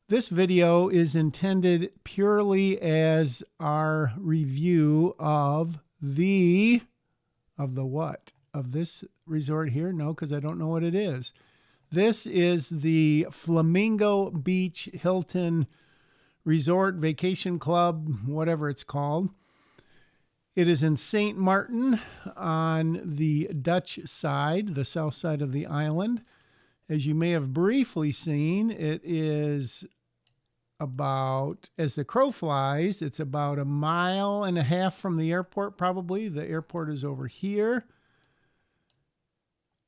This video is intended purely as our review of what? Of this resort here? No, because I don't know what it is. This is the Flamingo Beach Hilton Resort Vacation Club, whatever it's called. It is in St. Martin on the Dutch side, the south side of the island. As you may have briefly seen, it is about, as the crow flies, it's about 1.5 miles from the airport, probably. The airport is over here.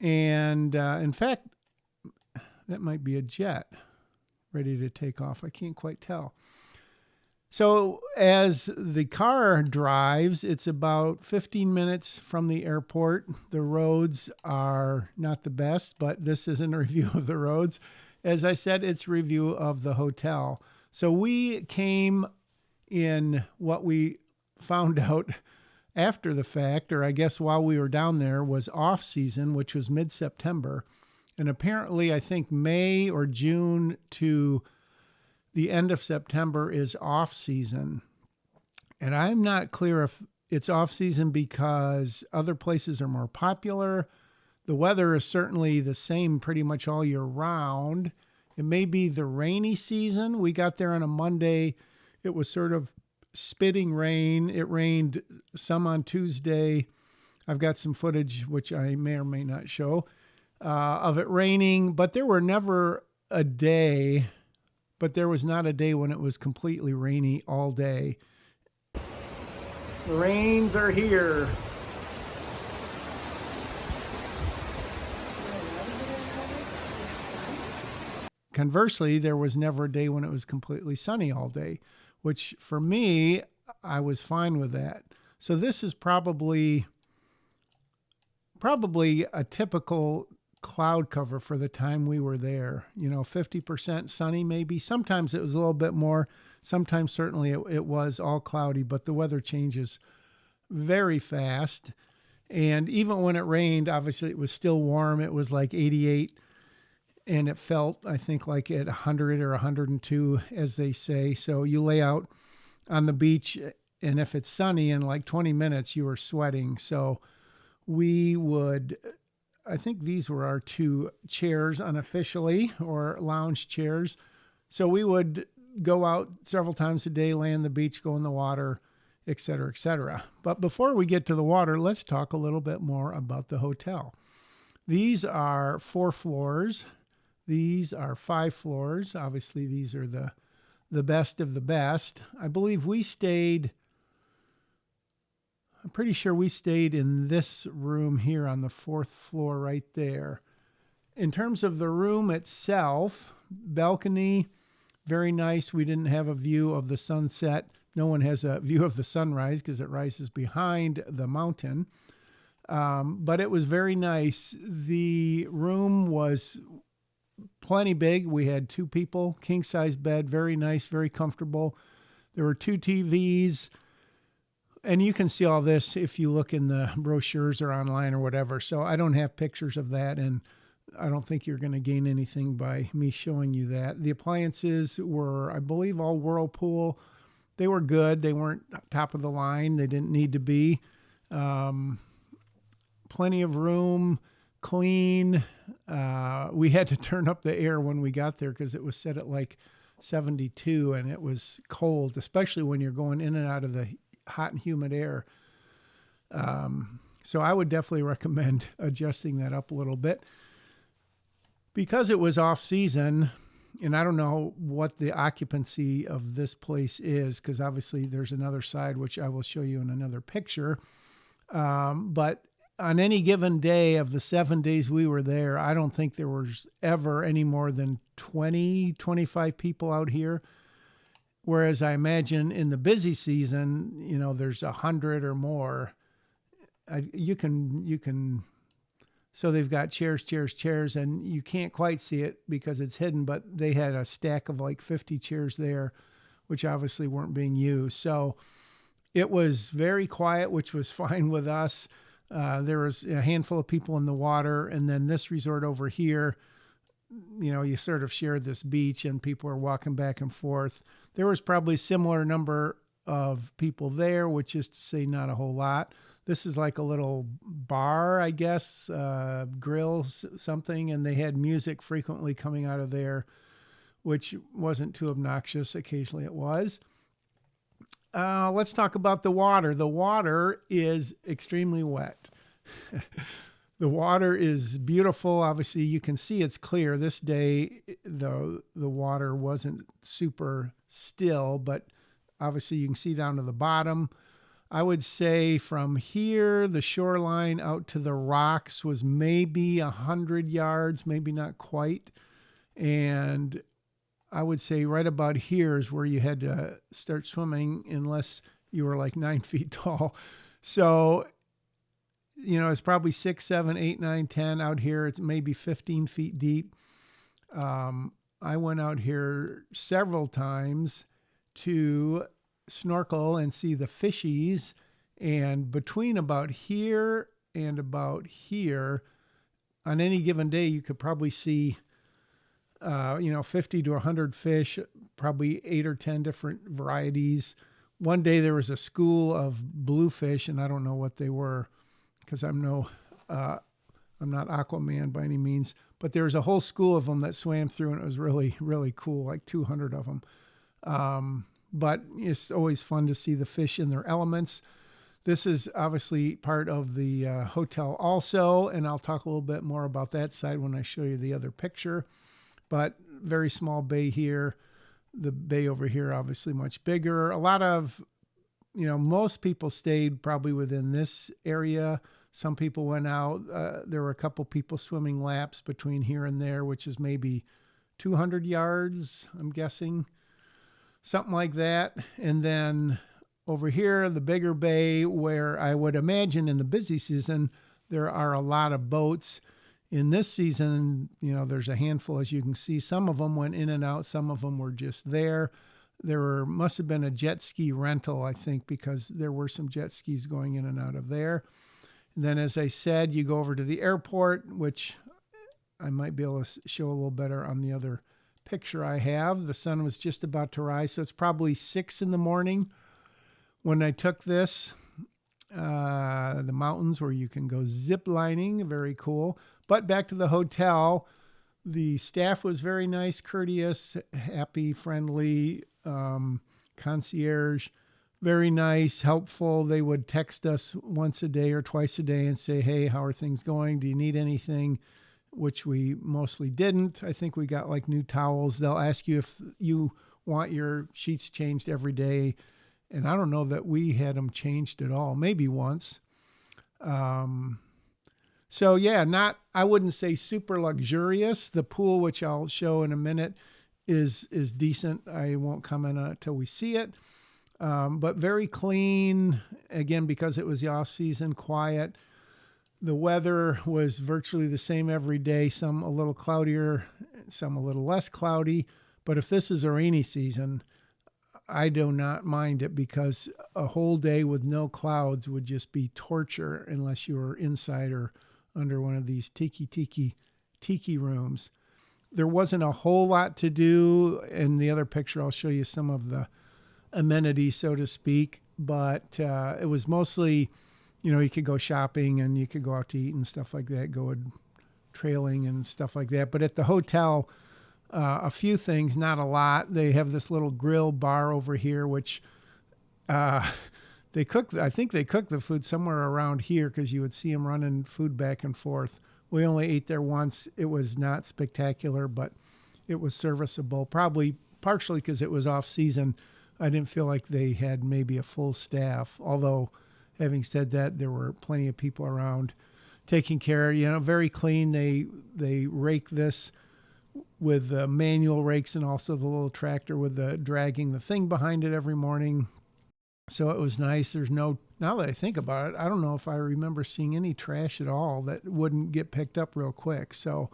And in fact, that might be a jet ready to take off. I can't quite tell. So as the car drives, it's about 15 minutes from the airport. The roads are not the best, but this isn't a review of the roads. As I said, it's a review of the hotel. So we came in what we found out after the fact, or I guess while we were down there, was off season, which was mid-September. And apparently, I think May or June to the end of September is off season. And I'm not clear if it's off season because other places are more popular. The weather is certainly the same pretty much all year round. It may be the rainy season. We got there on a Monday. It was sort of spitting rain. It rained some on Tuesday. I've got some footage, which I may or may not show, of it raining. But there were never a day, but there was not a day when it was completely rainy all day. The rains are here. Conversely, there was never a day when it was completely sunny all day, which for me, I was fine with that. So this is probably a typical cloud cover for the time we were there. 50% sunny maybe. Sometimes it was a little bit more. Sometimes certainly it was all cloudy, but the weather changes very fast. And even when it rained, obviously it was still warm. It was like 88. And it felt, I think, like at 100 or 102, as they say. So you lay out on the beach, and if it's sunny, in like 20 minutes, you are sweating. So I think these were our 2 chairs unofficially, or lounge chairs. So we would go out several times a day, lay on the beach, go in the water, et cetera, et cetera. But before we get to the water, let's talk a little bit more about the hotel. These are 4 floors. These are 5 floors. Obviously, these are the best of the best. I'm pretty sure we stayed in this room here on the 4th floor right there. In terms of the room itself, balcony, very nice. We didn't have a view of the sunset. No one has a view of the sunrise because it rises behind the mountain. But it was very nice. The room was plenty big. We had 2 people, king size bed, very nice, very comfortable. There were 2 TVs, and you can see all this if you look in the brochures or online or whatever. So I don't have pictures of that, and I don't think you're going to gain anything by me showing you that. The appliances were, I believe, all Whirlpool. They were good. They weren't top of the line. They didn't need to be. Plenty of room, clean. We had to turn up the air when we got there because it was set at like 72 and it was cold, especially when you're going in and out of the hot and humid air. So I would definitely recommend adjusting that up a little bit. Because it was off season, and I don't know what the occupancy of this place is, because obviously there's another side, which I will show you in another picture. But on any given day of the 7 days we were there, I don't think there was ever any more than 20, 25 people out here. Whereas I imagine in the busy season, there's 100 or more. You can. So they've got chairs, and you can't quite see it because it's hidden, but they had a stack of like 50 chairs there, which obviously weren't being used. So it was very quiet, which was fine with us. There was a handful of people in the water, and then this resort over here, you sort of shared this beach and people are walking back and forth. There was probably a similar number of people there, which is to say not a whole lot. This is like a little bar, I guess, grill, something, and they had music frequently coming out of there, which wasn't too obnoxious. Occasionally it was. Let's talk about the water. The water is extremely wet. The water is beautiful. Obviously, you can see it's clear. This day, the water wasn't super still, but obviously you can see down to the bottom. I would say from here, the shoreline out to the rocks was maybe 100 yards, maybe not quite. And I would say right about here is where you had to start swimming unless you were like 9 feet tall. So, it's probably 6, 7, 8, 9, 10 out here. It's maybe 15 feet deep. I went out here several times to snorkel and see the fishies. And between about here and about here, on any given day, you could probably see 50 to 100 fish, probably 8 or 10 different varieties. One day there was a school of bluefish, and I don't know what they were because I'm not Aquaman by any means, but there was a whole school of them that swam through, and it was really, really cool, like 200 of them. But it's always fun to see the fish in their elements. This is obviously part of the hotel also, and I'll talk a little bit more about that side when I show you the other picture. But very small bay here. The bay over here, obviously much bigger. A lot of, most people stayed probably within this area. Some people went out. There were a couple people swimming laps between here and there, which is maybe 200 yards, I'm guessing. Something like that. And then over here, the bigger bay, where I would imagine in the busy season, there are a lot of boats. In this season, there's a handful, as you can see. Some of them went in and out. Some of them were just there. Must have been a jet ski rental, I think, because there were some jet skis going in and out of there. And then, as I said, you go over to the airport, which I might be able to show a little better on the other picture I have. The sun was just about to rise, so it's probably 6 in the morning when I took this. The mountains where you can go zip lining, very cool. But back to the hotel, the staff was very nice, courteous, happy, friendly, concierge, very nice, helpful. They would text us once a day or twice a day and say, hey, how are things going? Do you need anything? Which we mostly didn't. I think we got like new towels. They'll ask you if you want your sheets changed every day. And I don't know that we had them changed at all, maybe once. So yeah, I wouldn't say super luxurious. The pool, which I'll show in a minute, is decent. I won't comment on it till we see it. But very clean, again, because it was the off season, quiet. The weather was virtually the same every day, some a little cloudier, some a little less cloudy. But if this is a rainy season, I do not mind it, because a whole day with no clouds would just be torture unless you were inside or under one of these tiki rooms. There wasn't a whole lot to do. In the other picture, I'll show you some of the amenities, so to speak. But it was mostly, you could go shopping and you could go out to eat and stuff like that, go trailing and stuff like that. But at the hotel, a few things, not a lot. They have this little grill bar over here, which they cook. I think they cook the food somewhere around here, because you would see them running food back and forth. We only ate there once. It was not spectacular, but it was serviceable. Probably partially because it was off season. I didn't feel like they had maybe a full staff. Although, having said that, there were plenty of people around taking care. Very clean. They rake this with the manual rakes and also the little tractor with the dragging the thing behind it every morning. So it was nice. Now that I think about it, I don't know if I remember seeing any trash at all that wouldn't get picked up real quick. So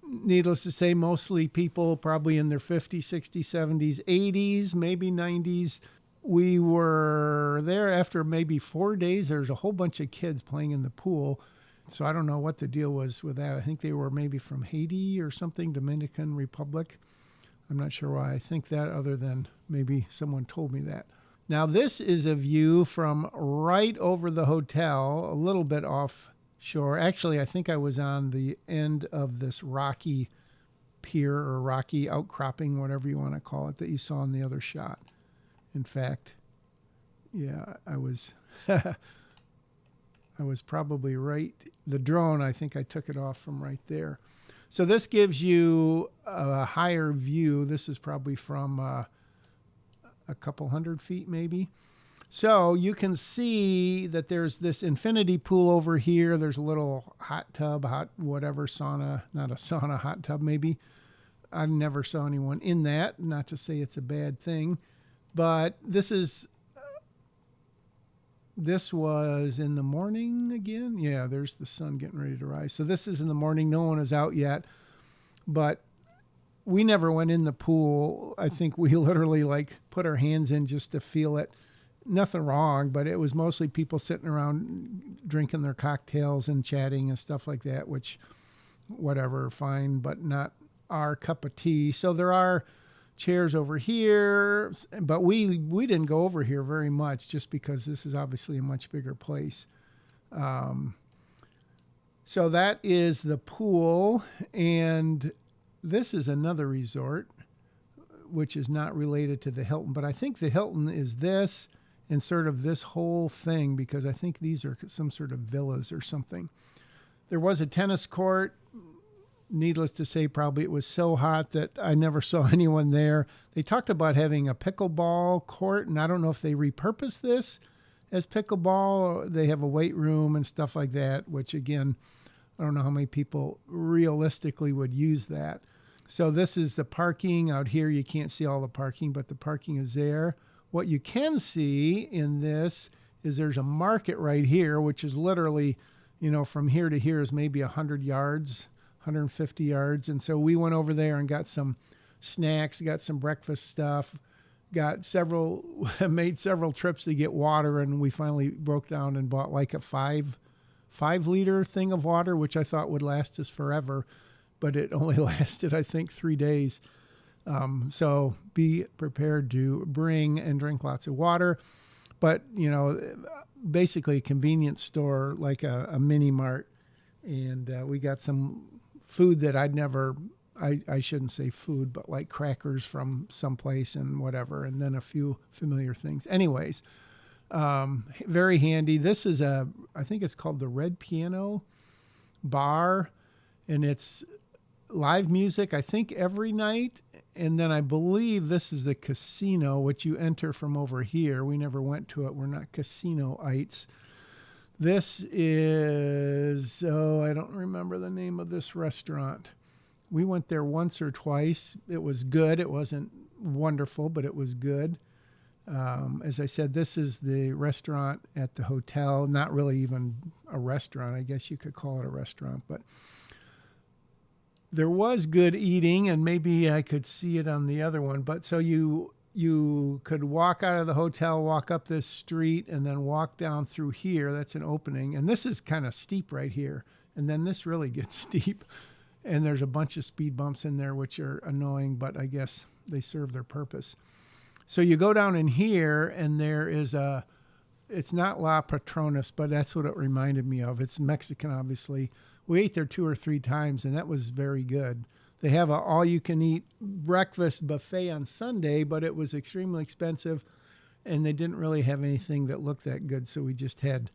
needless to say, mostly people probably in their 50s, 60s, 70s, 80s, maybe 90s. We were there after maybe 4 days. There's a whole bunch of kids playing in the pool. So I don't know what the deal was with that. I think they were maybe from Haiti or something, Dominican Republic. I'm not sure why I think that, other than maybe someone told me that. Now, this is a view from right over the hotel, a little bit offshore. Actually, I think I was on the end of this rocky pier or rocky outcropping, whatever you want to call it, that you saw in the other shot. In fact, yeah, I was I was probably right. The drone, I think I took it off from right there. So this gives you a higher view. This is probably from a couple hundred feet maybe. So you can see that there's this infinity pool over here. There's a little hot tub, hot whatever, sauna, not a sauna, hot tub maybe. I never saw anyone in that, not to say it's a bad thing. But this was in the morning again. Yeah, there's the sun getting ready to rise. So this is in the morning. No one is out yet. But we never went in the pool. I think we literally put our hands in just to feel it. Nothing wrong, but it was mostly people sitting around drinking their cocktails and chatting and stuff like that, which whatever, fine, but not our cup of tea. So there are chairs over here, but we didn't go over here very much just because this is obviously a much bigger place. So that is the pool, and this is another resort, which is not related to the Hilton, but I think the Hilton is this and sort of this whole thing, because I think these are some sort of villas or something. There was a tennis court. Needless to say, probably it was so hot that I never saw anyone there. They talked about having a pickleball court, and I don't know if they repurposed this as pickleball. They have a weight room and stuff like that, which again, I don't know how many people realistically would use that. So this is the parking out here. You can't see all the parking, but the parking is there. What you can see in this is there's a market right here, which is literally, from here to here is maybe 100 yards. 150 yards. And so we went over there and got some snacks, got some breakfast stuff, made several trips to get water. And we finally broke down and bought like a five liter thing of water, which I thought would last us forever, but it only lasted, I think, 3 days. So be prepared to bring and drink lots of water, but basically a convenience store, like a mini mart. And we got some food that I shouldn't say food, but like crackers from someplace and whatever, and then a few familiar things. Anyways, very handy. This is I think it's called the Red Piano Bar, and it's live music, I think, every night. And then I believe this is the casino, which you enter from over here. We never went to it. We're not casino-ites. This is, I don't remember the name of this restaurant. We went there once or twice. It was good. It wasn't wonderful, but it was good. As I said, this is the restaurant at the hotel. Not really even a restaurant. I guess you could call it a restaurant, but there was good eating, and maybe I could see it on the other one. But so you could walk out of the hotel, walk up this street, and then walk down through here. That's an opening. And this is kind of steep right here. And then this really gets steep. And there's a bunch of speed bumps in there, which are annoying, but I guess they serve their purpose. So you go down in here, and there is it's not La Patronas, but that's what it reminded me of. It's Mexican, obviously. We ate there 2 or 3 times, and that was very good. They have a all-you-can-eat breakfast buffet on Sunday, but it was extremely expensive, and they didn't really have anything that looked that good, so we just had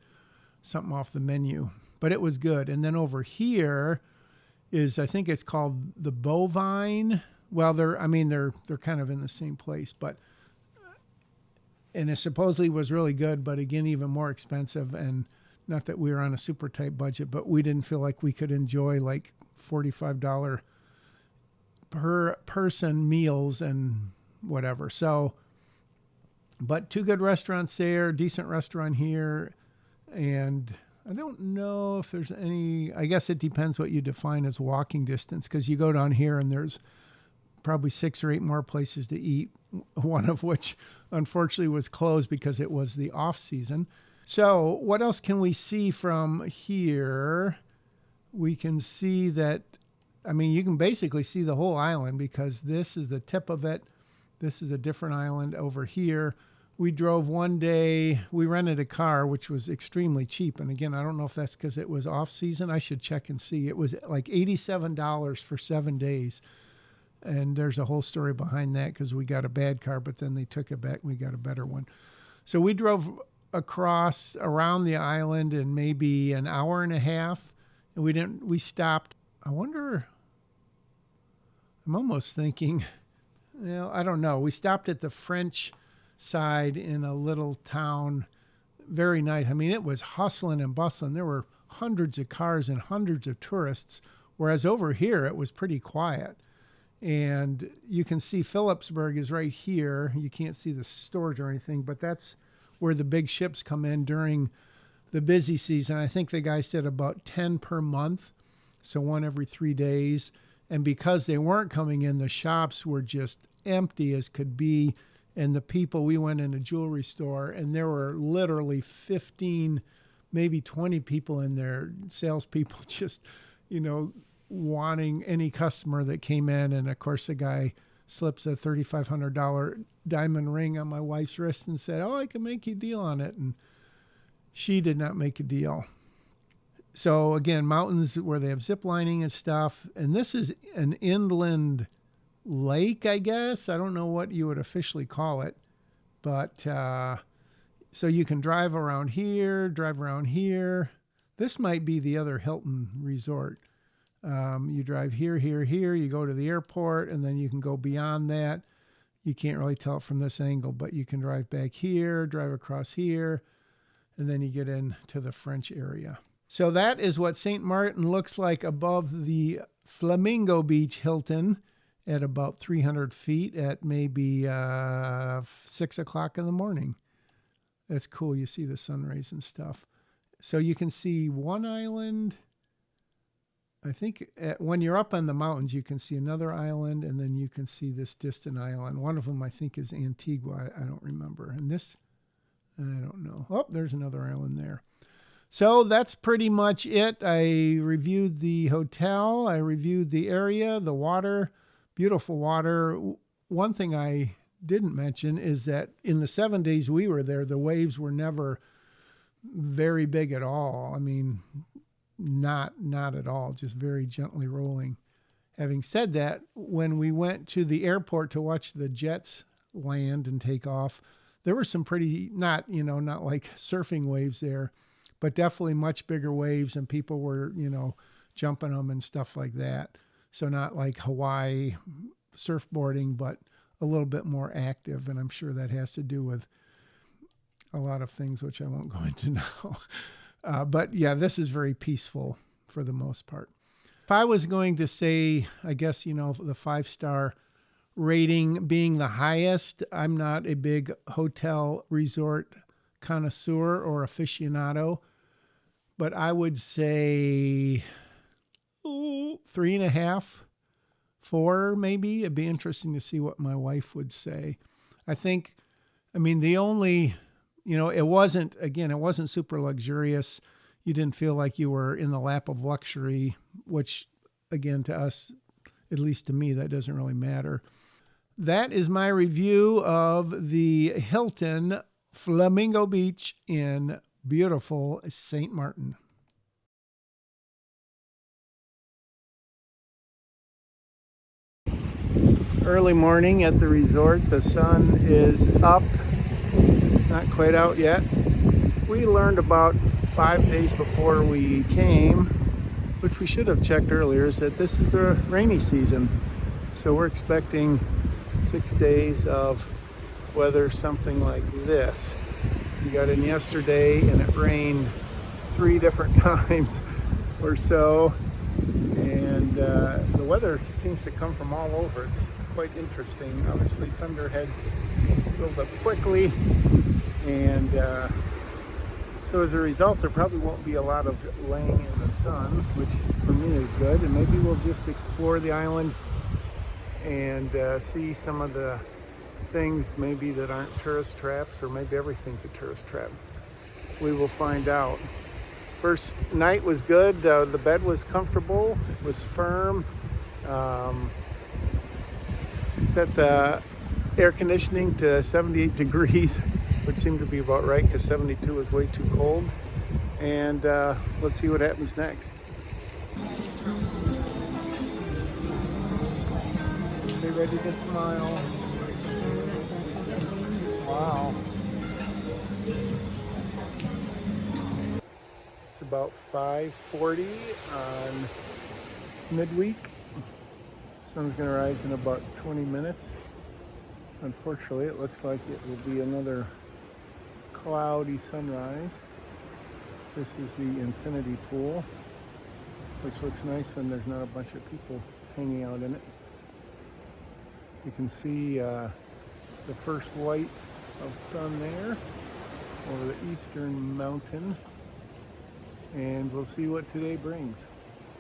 something off the menu. But it was good. And then over here is, I think it's called the Bovine. Well, they're kind of in the same place, and it supposedly was really good, but again, even more expensive. And not that we were on a super tight budget, but we didn't feel like we could enjoy like $45 per person meals and whatever. So, but 2 good restaurants there, decent restaurant here. And I don't know if there's any, I guess it depends what you define as walking distance, because you go down here and there's probably 6 or 8 more places to eat, one of which unfortunately was closed because it was the off season. So what else can we see from here? We can see that, I mean, you can basically see the whole island because this is the tip of it. This is a different island over here. We drove one day, we rented a car, which was extremely cheap. And again, I don't know if that's because it was off season. I should check and see. It was like $87 for 7 days. And there's a whole story behind that because we got a bad car, but then they took it back and we got a better one. So we drove across around the island in maybe an hour and a half. And we stopped. I wonder, I'm almost thinking, well, I don't know. We stopped at the French side in a little town. Very nice. I mean, it was hustling and bustling. There were hundreds of cars and hundreds of tourists, whereas over here it was pretty quiet. And you can see Phillipsburg is right here. You can't see the stores or anything, but that's where the big ships come in during the busy season. I think the guy said about 10 per month, so one every 3 days. And because they weren't coming in, the shops were just empty as could be. And the people, we went in a jewelry store and there were literally 15, maybe 20 people in there, salespeople just, wanting any customer that came in. And of course, the guy slips a $3,500 diamond ring on my wife's wrist and said, "Oh, I can make you a deal on it." And she did not make a deal. So again, mountains where they have zip lining and stuff. And this is an inland lake, I guess. I don't know what you would officially call it. But so you can drive around here, drive around here. This might be the other Hilton resort. You drive here, here, here. You go to the airport, and then you can go beyond that. You can't really tell it from this angle, but you can drive back here, drive across here, and then you get into the French area. So that is what St. Martin looks like above the Flamingo Beach Hilton at about 300 feet at maybe 6 o'clock in the morning. That's cool. You see the sun rays and stuff. So you can see one island. I think when you're up on the mountains, you can see another island, and then you can see this distant island. One of them, I think, is Antigua. I don't remember. And this, I don't know. Oh, there's another island there. So that's pretty much it. I reviewed the hotel. I reviewed the area, the water, beautiful water. One thing I didn't mention is that in the 7 days we were there, the waves were never very big at all. I mean, not at all, just very gently rolling. Having said that, when we went to the airport to watch the jets land and take off, there were some pretty, not like surfing waves there, but definitely much bigger waves, and people were, jumping them and stuff like that. So not like Hawaii surfboarding, but a little bit more active. And I'm sure that has to do with a lot of things, which I won't go into now. But yeah, this is very peaceful for the most part. If I was going to say, I guess, the 5-star rating being the highest, I'm not a big hotel resort connoisseur or aficionado, but I would say 3.5, 4 maybe. It'd be interesting to see what my wife would say. The only, it wasn't super luxurious. You didn't feel like you were in the lap of luxury, which again, to us, at least to me, that doesn't really matter. That is my review of the Hilton Flamingo Beach in beautiful St. Martin. Early morning at the resort. The sun is up. It's not quite out yet. We learned about 5 days before we came, which we should have checked earlier, is that this is the rainy season. So we're expecting 6 days of weather something like this. We got in yesterday and it rained 3 different times or so, and the weather seems to come from all over. It's quite interesting. Obviously thunderheads build up quickly, and so as a result there probably won't be a lot of laying in the sun, which for me is good. And maybe we'll just explore the island and see some of the things maybe that aren't tourist traps, or maybe everything's a tourist trap. We will find out. First night was good. The bed was comfortable, was firm. Um, Set the air conditioning to 78 degrees, which seemed to be about right because 72 was way too cold. And let's see what happens next. Be ready to smile. Wow. It's about 5:40 on midweek. Sun's gonna rise in about 20 minutes. Unfortunately, it looks like it will be another cloudy sunrise. This is the infinity pool, which looks nice when there's not a bunch of people hanging out in it. You can see the first light of sun there over the eastern mountain, and we'll see what today brings.